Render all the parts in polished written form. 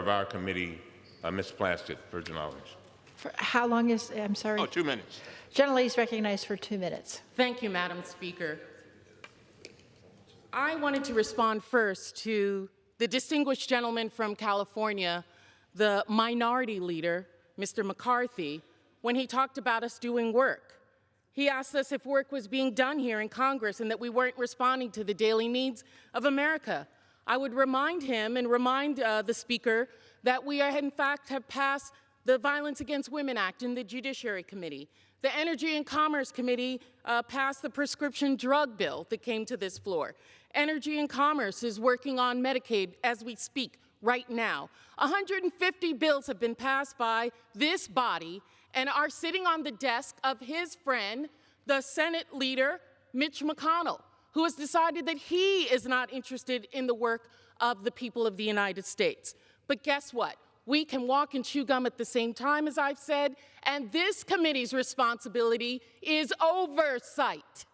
of our committee, Ms. Plaskett, Virgin Islands. For how long is, I'm sorry? Oh, 2 minutes. Gentlelady is recognized for 2 minutes. Thank you, Madam Speaker. I wanted to respond first to the distinguished gentleman from California, the minority leader, Mr. McCarthy, when he talked about us doing work. He asked us if work was being done here in Congress and that we weren't responding to the daily needs of America. I would remind him and remind the Speaker that we are, in fact, have passed the Violence Against Women Act in the Judiciary Committee. The Energy and Commerce Committee passed the prescription drug bill that came to this floor. Energy and Commerce is working on Medicaid as we speak right now. 150 bills have been passed by this body and are sitting on the desk of his friend, the Senate leader, Mitch McConnell, who has decided that he is not interested in the work of the people of the United States. But guess what? We can walk and chew gum at the same time, as I've said, and this committee's responsibility is oversight,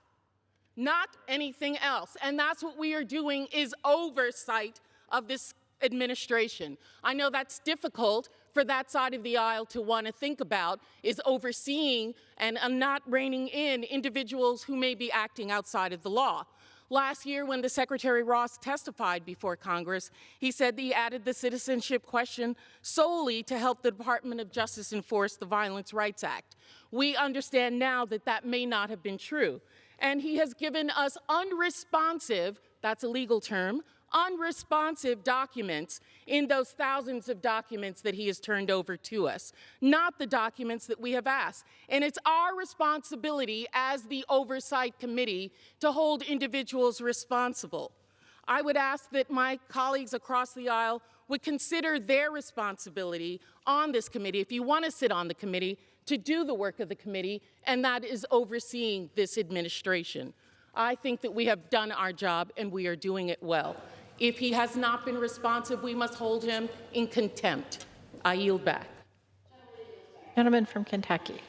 not anything else. And that's what we are doing, is oversight of this administration. I know that's difficult for that side of the aisle to want to think about, is overseeing and not reining in individuals who may be acting outside of the law. Last year, when the Secretary Ross testified before Congress, he said that he added the citizenship question solely to help the Department of Justice enforce the Violence Rights Act. We understand now that that may not have been true. And he has given us unresponsive, that's a legal term, unresponsive documents in those thousands of documents that he has turned over to us, not the documents that we have asked. And it's our responsibility as the Oversight Committee to hold individuals responsible. I would ask that my colleagues across the aisle would consider their responsibility on this committee, if you want to sit on the committee, to do the work of the committee, and that is overseeing this administration. I think that we have done our job and we are doing it well. If he has not been responsive, we must hold him in contempt. I yield back. Gentleman from Kentucky.